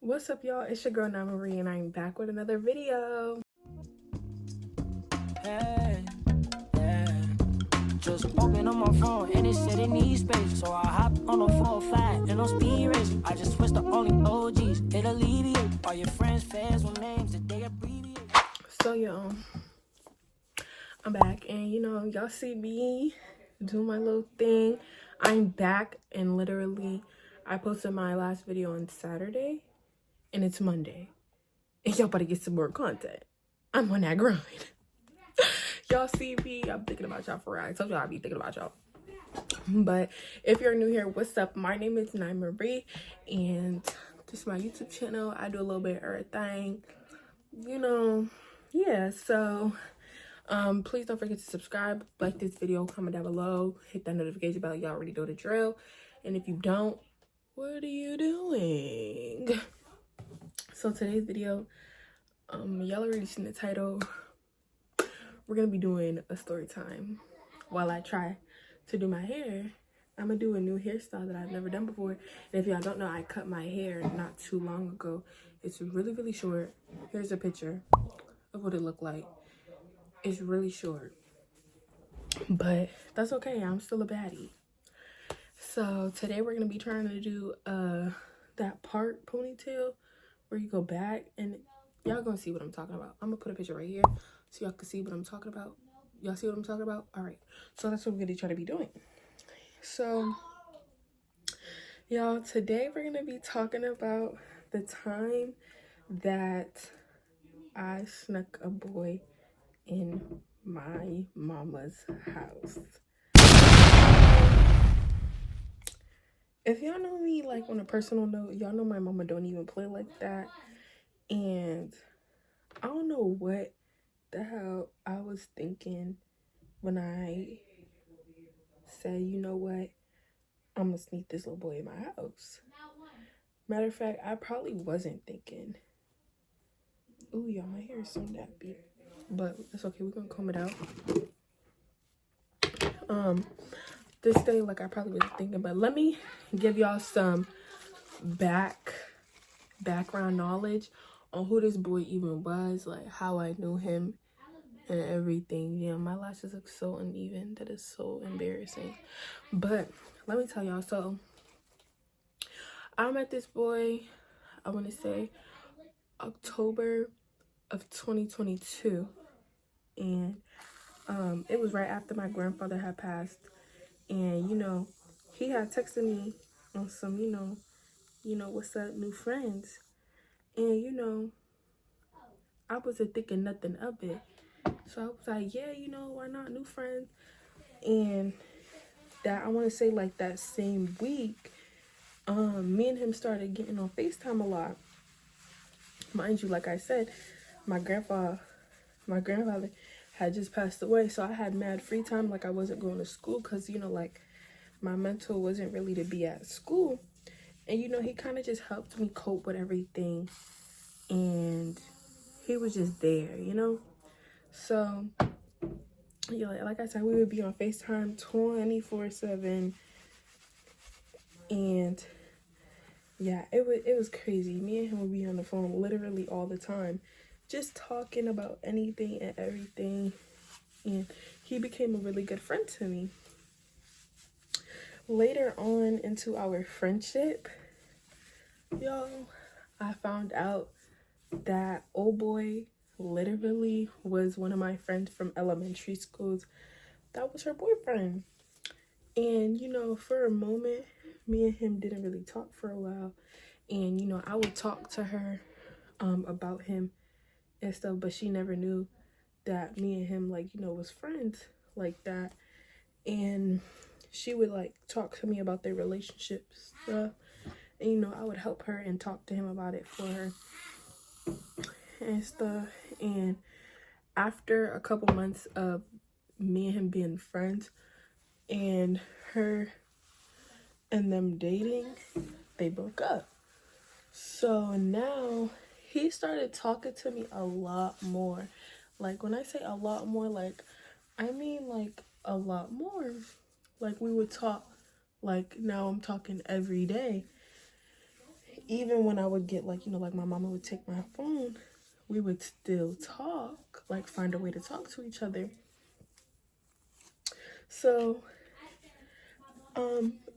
What's up, y'all? It's your girl naiimarie, and I'm back with another video. Hey, yeah. Just open up my phone and it said it needs space, so I hop on the 405 and on speed race. I just switched to only OGs. It alleviate all your friends, fans with names that they abbreviate. So, y'all, I'm back, and y'all see me do my little thing. I'm back, and literally, I posted my last video on Saturday, and it's Monday, and y'all better get some more content. I'm on that grind. Y'all see me, I'm thinking about y'all for real. I told y'all I'd be thinking about y'all. But if you're new here, what's up? My name is naiimarie, and this is my YouTube channel. I do a little bit of everything, yeah. So please don't forget to subscribe, like this video, comment down below, hit that notification bell. Y'all already know the drill. And if you don't, what are you doing? So today's video, y'all already seen the title. We're gonna be doing a story time while I try to do my hair. I'm gonna do a new hairstyle that I've never done before. And if y'all don't know, I cut my hair not too long ago. It's really short. Here's a picture of what it looked like. It's really short, but that's okay. I'm still a baddie. So today we're gonna be trying to do that part ponytail where you go back, and y'all gonna see what I'm talking about. I'm gonna put a picture right here so y'all can see what I'm talking about. Y'all see what I'm talking about? All right, so that's what we're gonna try to be doing. So y'all, today we're gonna be talking about the time that I snuck a boy in my mama's house. If y'all know me, like, on a personal note, y'all know my mama don't even play like that. And I don't know what the hell I was thinking when I said, you know what, I'm gonna sneak this little boy in my house. Matter of fact, I probably wasn't thinking. Ooh, y'all, my hair is so nappy. But that's okay, we're gonna comb it out. This day, like, I probably wasn't thinking, but let me give y'all some background knowledge on who this boy even was, like how I knew him and everything. Yeah, my lashes look so uneven. That is so embarrassing. But let me tell y'all, so I met this boy, I want to say October of 2022, and it was right after my grandfather had passed. And he had texted me on some what's up, new friends. And I wasn't thinking nothing of it. So I was like, yeah, why not, new friends? And that, I want to say, like, that same week, me and him started getting on FaceTime a lot. Mind you, like I said, my grandfather had just passed away, so I had mad free time. Like, I wasn't going to school because, like, my mentor wasn't really to be at school. And, he kind of just helped me cope with everything. And he was just there, So, yeah, like I said, we would be on FaceTime 24/7. And yeah, it was crazy. Me and him would be on the phone literally all the time, just talking about anything and everything. And he became a really good friend to me. Later on into our friendship, y'all, I found out that old boy literally was one of my friends from elementary schools. That was her boyfriend. And for a moment, me and him didn't really talk for a while. And I would talk to her about him and stuff, but she never knew that me and him, like, was friends like that. And she would, like, talk to me about their relationship stuff. And I would help her and talk to him about it for her and stuff. And after a couple months of me and him being friends and her and them dating, they broke up. So now he started talking to me a lot more. Like, when I say a lot more, like, I mean, like, a lot more. Like, we would talk, like, now I'm talking every day. even when I would get like, you know, like my mama would take my phone, we would still talk, like find a way to talk to each other. So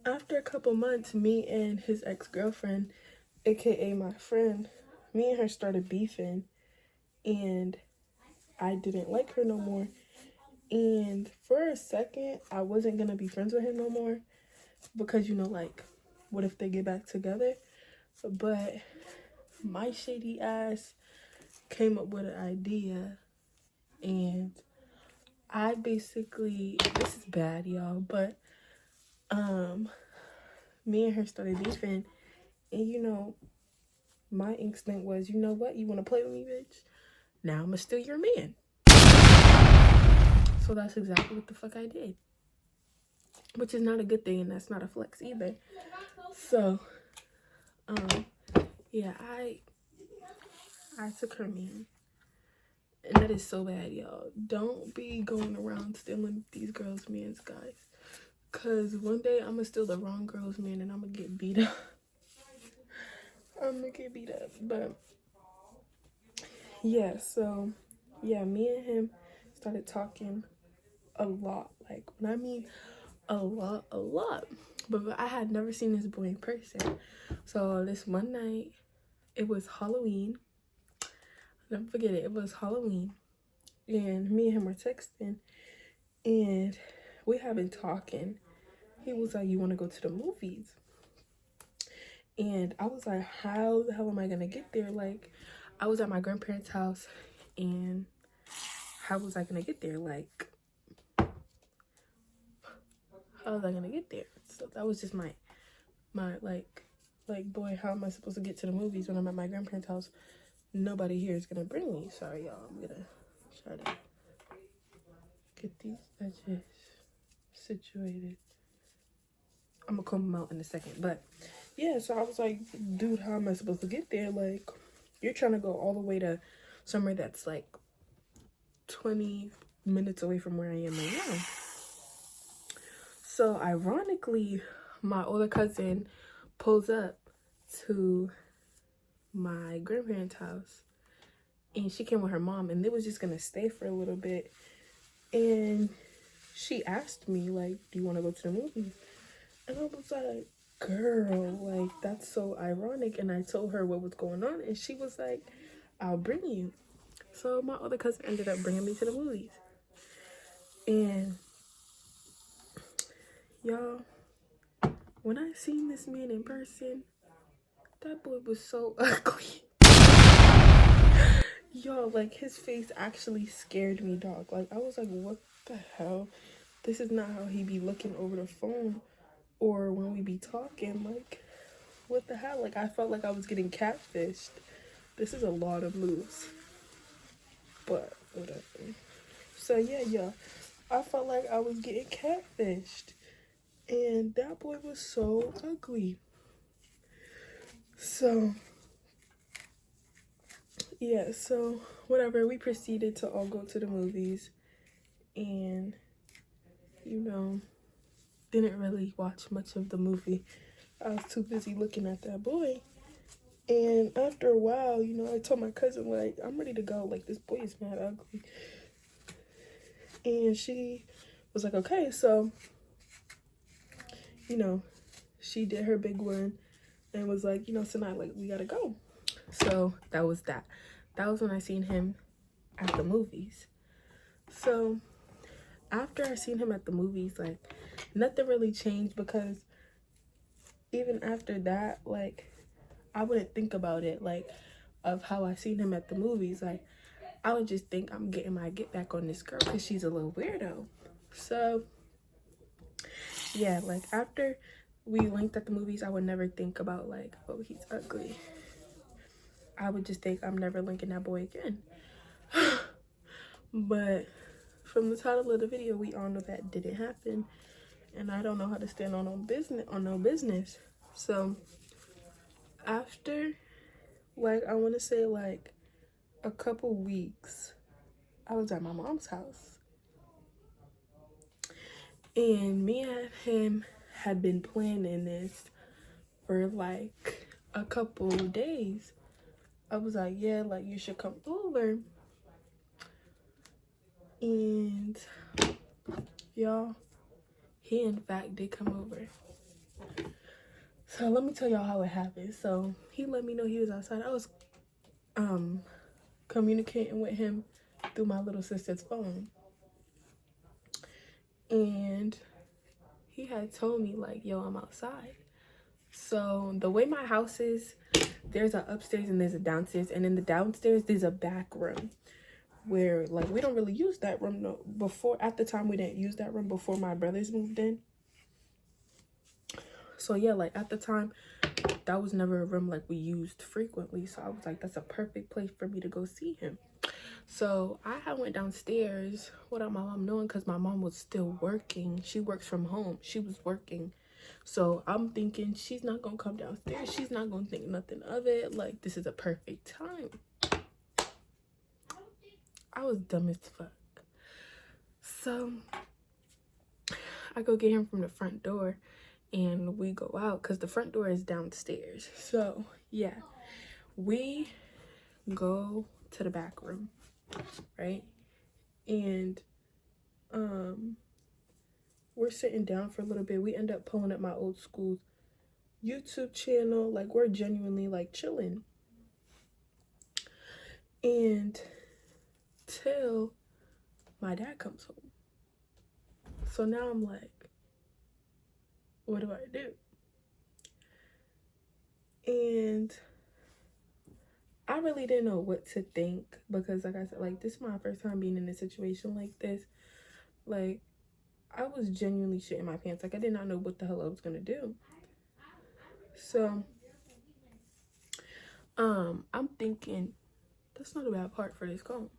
after a couple months, me and his ex-girlfriend, aka my friend, me and her started beefing, and I didn't like her no more. And for a second, I wasn't gonna be friends with him no more because, you know, like, what if they get back together? But my shady ass came up with an idea, and I basically, this is bad, y'all, but me and her started beefing, and you know, my instinct was, you know what, you want to play with me, bitch? Now I'm gonna steal your man. So that's exactly what the fuck I did, which is not a good thing, and that's not a flex either. So yeah, I took her man, and that is so bad, y'all. Don't be going around stealing these girls' mans, guys, cause one day I'm gonna steal the wrong girl's man and I'm gonna get beat up. But yeah, so yeah, me and him started talking a lot. Like, when I mean a lot. But I had never seen this boy in person. So this one night, it was Halloween. I'll never forget it. It was Halloween, and me and him were texting, and we had been talking. He was like, "You want to go to the movies?" And I was like, "How the hell am I gonna get there?" Like, I was at my grandparents' house, and how was I gonna get there? Like, how was I gonna get there? So that was just my boy, how am I supposed to get to the movies when I'm at my grandparents' house? Nobody here is gonna bring me. Sorry, y'all. I'm gonna try to get these edges situated. I'm gonna comb them out in a second. But yeah, so I was like, dude, how am I supposed to get there? Like, you're trying to go all the way to somewhere that's like 20 minutes away from where I am right now. So ironically, my older cousin pulls up to my grandparents' house, and she came with her mom, and they was just gonna stay for a little bit. And she asked me, like, do you want to go to the movies? And I was like, girl, like, that's so ironic. And I told her what was going on, and she was like, I'll bring you. So my other cousin ended up bringing me to the movies. And y'all, when I seen this man in person, that boy was so ugly. Y'all, like, his face actually scared me, dog. Like, I was like, what the hell? This is not how he be looking over the phone or when we be talking. Like, what the hell? Like, I felt like I was getting catfished. This is a lot of moves. But whatever. So yeah, I felt like I was getting catfished. And that boy was so ugly. So yeah, so whatever, we proceeded to all go to the movies, and you know, didn't really watch much of the movie. I was too busy looking at that boy. And after a while, you know, I told my cousin, like, I'm ready to go. Like, this boy is mad ugly. And she was like, okay. So, you know, she did her big one and was like, you know, tonight, like, we gotta go. So that was that. That was when I seen him at the movies. So after I seen him at the movies, like, nothing really changed, because even after that, like, I wouldn't think about it, like, of how I seen him at the movies. Like, I would just think I'm getting my get back on this girl because she's a little weirdo. So yeah, like, after we linked at the movies, I would never think about, like, oh, he's ugly. I would just think I'm never linking that boy again. But from the title of the video, we all know that didn't happen, and I don't know how to stand on no business. So after, like, I want to say like a couple weeks, I was at my mom's house, and me and him had been planning this for like a couple days, I was like, yeah, like, you should come over. And y'all, he in fact did come over. So let me tell y'all how it happened. So he let me know he was outside. I was communicating with him through my little sister's phone. And he had told me, like, yo, I'm outside. So the way my house is, there's an upstairs and there's a downstairs. And in the downstairs, there's a back room where, like, we don't really use that room. No, before, at the time, we didn't use that room before my brothers moved in. So yeah, like, at the time, that was never a room like we used frequently. So I was like, that's a perfect place for me to go see him. So I went downstairs without my mom knowing, because my mom was still working. She works from home. She was working. So I'm thinking she's not gonna come downstairs. She's not gonna think nothing of it. Like, this is a perfect time. I was dumb as fuck. So I go get him from the front door and we go out, because the front door is downstairs. So yeah, we go to the back room, right? And we're sitting down for a little bit. We end up pulling up my old school's YouTube channel. Like, we're genuinely, like, chilling. And till my dad comes home. So now I'm like, what do I do? And I really didn't know what to think, because, like I said, like, this is my first time being in a situation like this. Like, I was genuinely shitting my pants. Like, I did not know what the hell I was gonna do. So I'm thinking, that's not a bad part for this comb.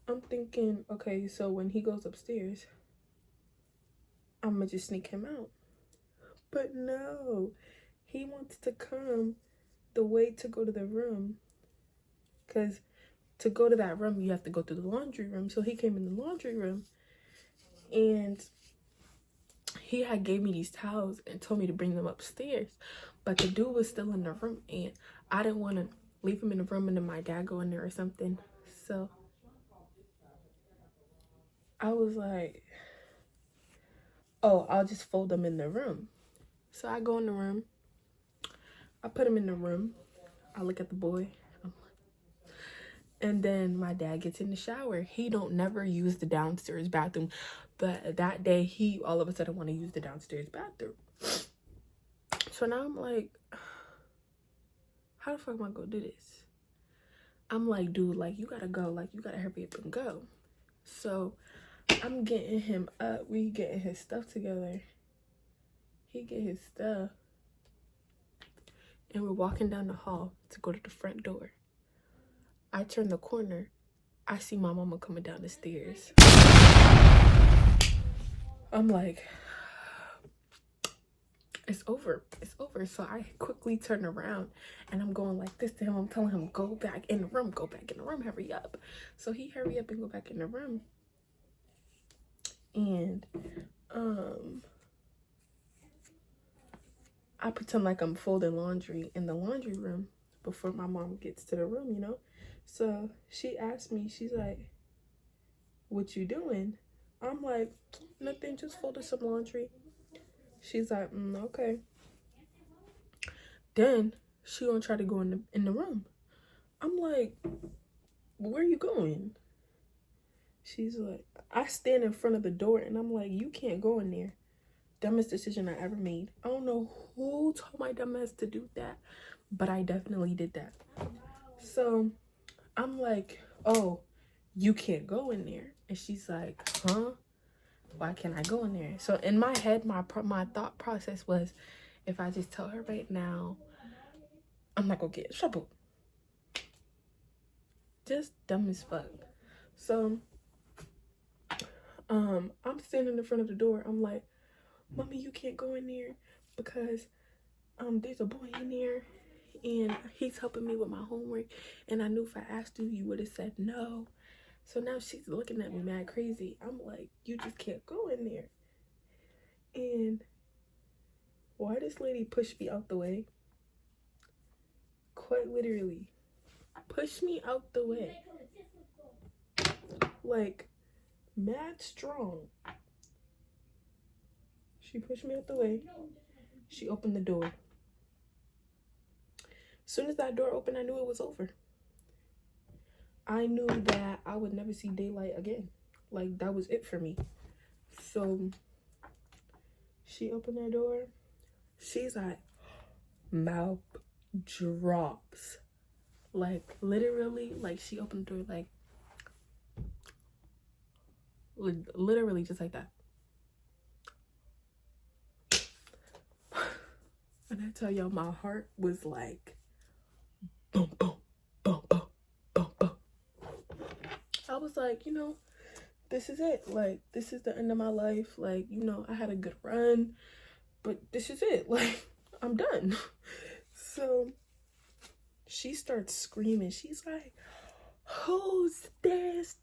I'm thinking, okay, so when he goes upstairs, I'm gonna just sneak him out. But no, he wants to come the way to go to the room, because to go to that room, you have to go through the laundry room. So he came in the laundry room, and he had gave me these towels and told me to bring them upstairs. But the dude was still in the room, and I didn't want to leave him in the room and then my dad go in there or something. So I was like, oh, I'll just fold them in the room. So I go in the room. I put him in the room. I look at the boy. And then my dad gets in the shower. He don't never use the downstairs bathroom. But that day, he all of a sudden want to use the downstairs bathroom. So now I'm like, how the fuck am I gonna do this? I'm like, dude, like, you gotta go. Like, you gotta hurry up and go. So I'm getting him up. We getting his stuff together. He get his stuff. And we're walking down the hall to go to the front door. I turn the corner. I see my mama coming down the stairs. I'm like, it's over. It's over. So I quickly turn around and I'm going like this to him. I'm telling him, go back in the room. Go back in the room. Hurry up. So he hurry up and go back in the room. And I pretend like I'm folding laundry in the laundry room before my mom gets to the room, you know? So she asked me, she's like, what you doing? I'm like, nothing, just folded some laundry. She's like, okay. Then she gonna try to go in the room. I'm like, where are you going? She's like, I stand in front of the door and I'm like, you can't go in there. Dumbest decision I ever made. I don't know who told my dumb ass to do that, but I definitely did that. So I'm like, oh, you can't go in there. And she's like, huh? Why can't I go in there? So in my head, my thought process was, if I just tell her right now, I'm not gonna get in trouble. Just dumb as fuck. So I'm standing in front of the door. I'm like, Mommy, you can't go in there because there's a boy in there and he's helping me with my homework, and I knew if I asked you, you would have said no. So now she's looking at me mad crazy. I'm like, you just can't go in there. And why this lady pushed me out the way? quite literally pushed me out the way, like mad strong. She pushed me out the way. She opened the door. As soon as that door opened, I knew it was over. I knew that I would never see daylight again. Like, that was it for me. So she opened that door. She's like, mouth drops. Like, literally, like, she opened the door, like, literally just like that. And I tell y'all, my heart was like, boom, boom, boom, boom, boom, boom. I was like, you know, this is it. Like, this is the end of my life. Like, you know, I had a good run, but this is it. Like, I'm done. So she starts screaming. She's like, who's this?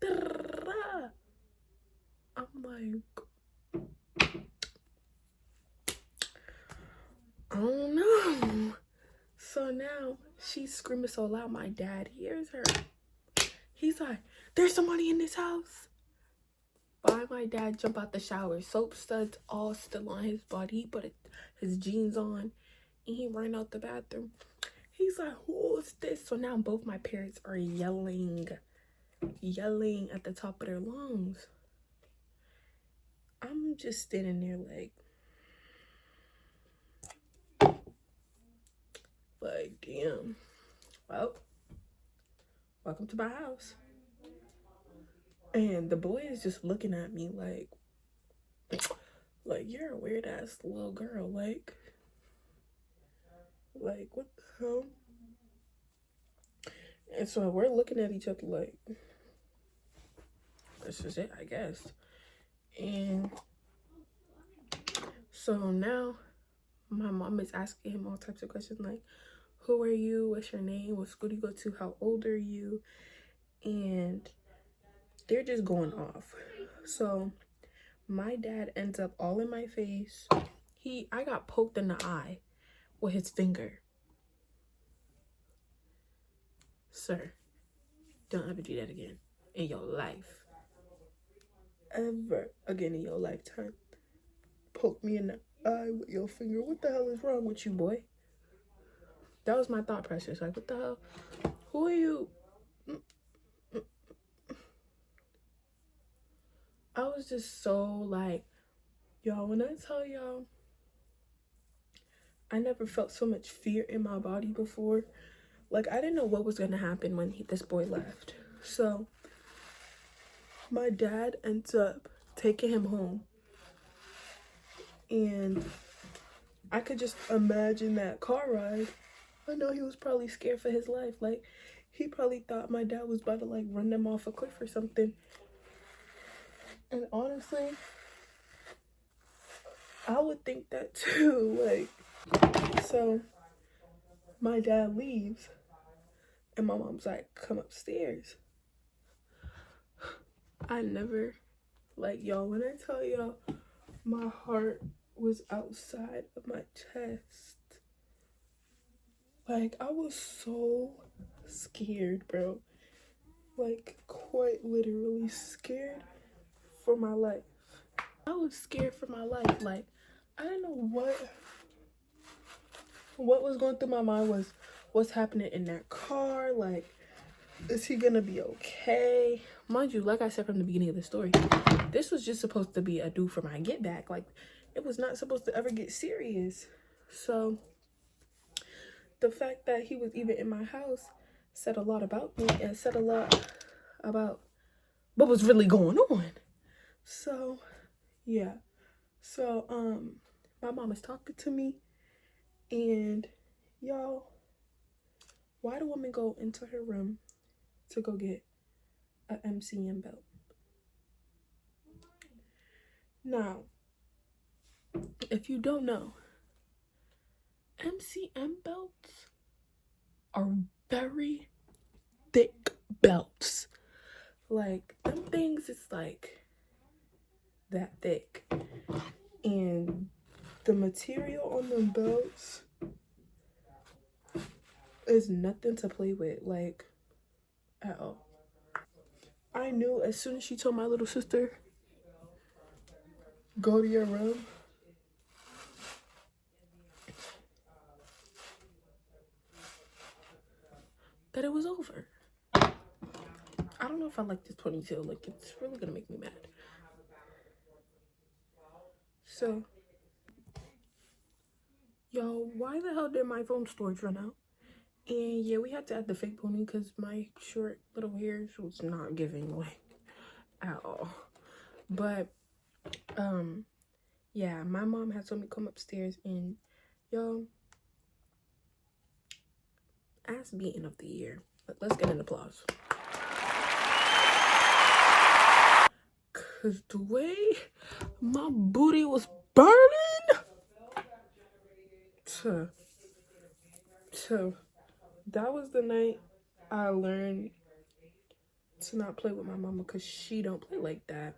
I'm like, I don't know. So now she's screaming so loud, my dad hears her. He's like, there's somebody in this house. Why my dad jump out the shower, soap suds all still on his body. He put his jeans on and he ran out the bathroom. He's like, who is this? So now both my parents are yelling at the top of their lungs. I'm just standing there like, damn. Well, welcome to my house. And the boy is just looking at me like you're a weird ass little girl. Like what the hell? And so we're looking at each other like, this is it, I guess. And so now my mom is asking him all types of questions like, who are you? What's your name? What school do you go to? How old are you? And they're just going off. So my dad ends up all in my face. I got poked in the eye with his finger. Sir, don't ever do that again in your life. Ever again in your lifetime. Poke me in the eye with your finger. What the hell is wrong with you, boy? That was my thought process. Like, what the hell? Who are you? I was just so like, y'all, when I tell y'all, I never felt so much fear in my body before. Like, I didn't know what was gonna happen when this boy left. So my dad ends up taking him home. And I could just imagine that car ride. I know he was probably scared for his life. Like, he probably thought my dad was about to like run them off a cliff or something. And honestly, I would think that too. Like, so my dad leaves and my mom's like, come upstairs. I never, like, y'all, when I tell y'all, my heart was outside of my chest. Like, I was so scared, bro. Like, quite literally scared for my life. I was scared for my life. Like, I didn't know what was going through my mind was what's happening in that car. Like, is he gonna be okay? Mind you, like I said from the beginning of the story, this was just supposed to be a do for my get back. Like, it was not supposed to ever get serious. So the fact that he was even in my house said a lot about me and said a lot about what was really going on. So yeah. So my mom is talking to me, and y'all, why do women go into her room to go get a MCM belt? Now, if you don't know, MCM belts are very thick belts. Like, them things is like that thick. And the material on them belts It's nothing to play with, like, at all. I knew as soon as she told my little sister, go to your room, that it was over. I don't know if I like this ponytail. Like, it's really gonna make me mad. So, y'all, why the hell did my phone storage run out? And yeah, we had to add the fake pony because my short little hairs was not giving, like, at all. But, yeah, my mom had told me to come upstairs and, y'all, ass beating of the year. Let's get an applause. Cause the way my booty was burning, that was the night I learned to not play with my mama, because she don't play like that.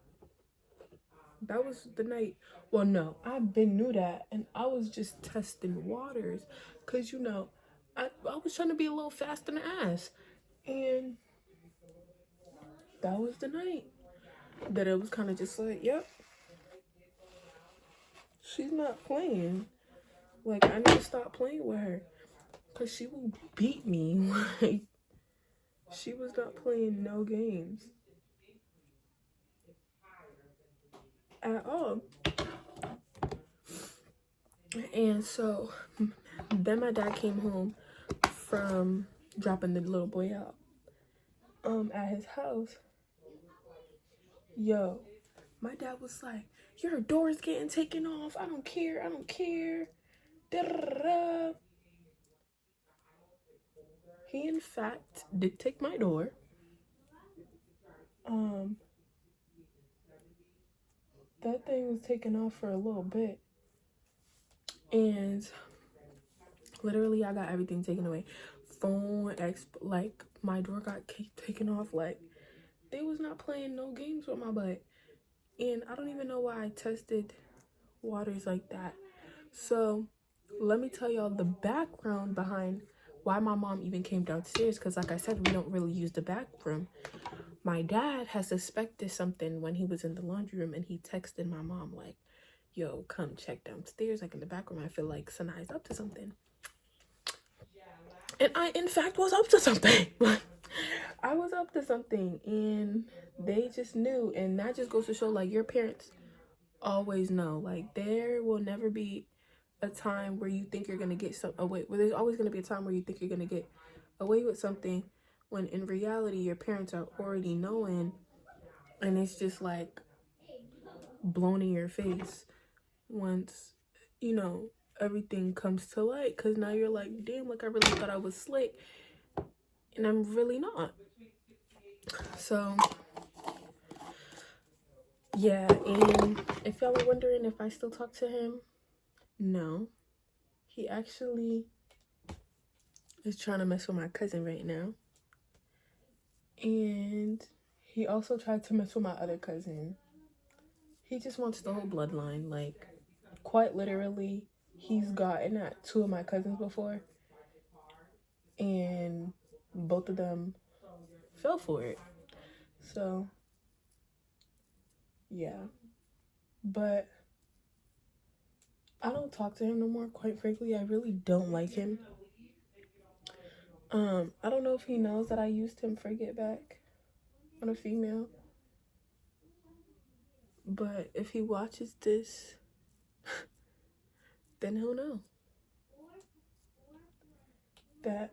That was the night. Well, no, I been knew that, and I was just testing waters, because you know, I was trying to be a little fast in the ass, and that was the night that it was kind of just like, yep, she's not playing. Like, I need to stop playing with her, because she will beat me. Like, she was not playing no games at all. And so then my dad came home from dropping the little boy out at his house. Yo, my dad was like, your door's getting taken off. I don't care. I don't care. Da-da-da-da. He in fact did take my door. That thing was taken off for a little bit. And literally I got everything taken away. Phone, like my door got taken off. Like, they was not playing no games with my butt. And I don't even know why I tested waters like that. So let me tell y'all the background behind why my mom even came downstairs, because like I said, we don't really use the back room. My dad has suspected something when he was in the laundry room, and he texted my mom like, yo, come check downstairs, like in the back room. I feel like Sanai's up to something. And I in fact was up to something. I was up to something, and they just knew. And that just goes to show, like, your parents always know. Like, there will never be a time where you think you're gonna get away. Well, there's always gonna be a time where you think you're gonna get away with something, when in reality your parents are already knowing, and it's just like blown in your face once, you know, everything comes to light. Because now you're like, damn, like, I really thought I was slick, and I'm really not. So yeah, and if y'all were wondering if I still talk to him, no. He actually is trying to mess with my cousin right now. And he also tried to mess with my other cousin. He just wants the whole bloodline. Like, quite literally, he's gotten at 2 of my cousins before, and both of them fell for it. So yeah, but I don't talk to him no more. Quite frankly, I really don't like him. I don't know if he knows that I used him for get back on a female, but if he watches this, then he'll know that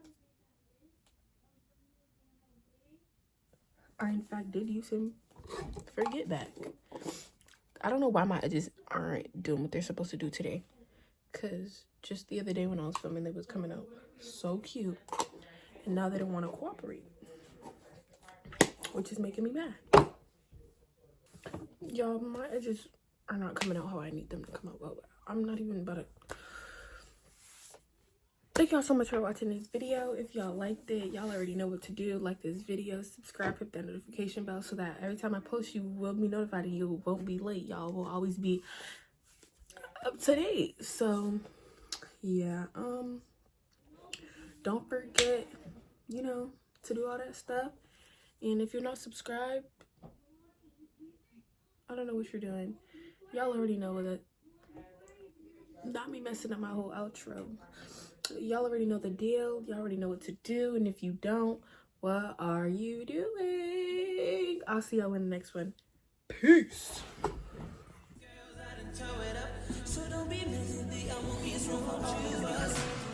I in fact did use him for get back. I don't know why my edges aren't doing what they're supposed to do today, because just the other day when I was filming, they was coming out so cute, and now they don't want to cooperate, which is making me mad. Y'all, my edges are not coming out how I need them to come out. Well, I'm not even about it. Thank y'all so much for watching this video. If y'all liked it, y'all already know what to do. Like this video, subscribe, hit that notification bell so that every time I post, you will be notified and you won't be late. Y'all will always be up to date. So yeah, don't forget, you know, to do all that stuff. And if you're not subscribed, I don't know what you're doing. Y'all already know that. Not me messing up my whole outro. Y'all already know the deal. Y'all already know what to do. And if you don't, what are you doing? I'll see y'all in the next one. Peace. So don't be messy, I'm gonna get some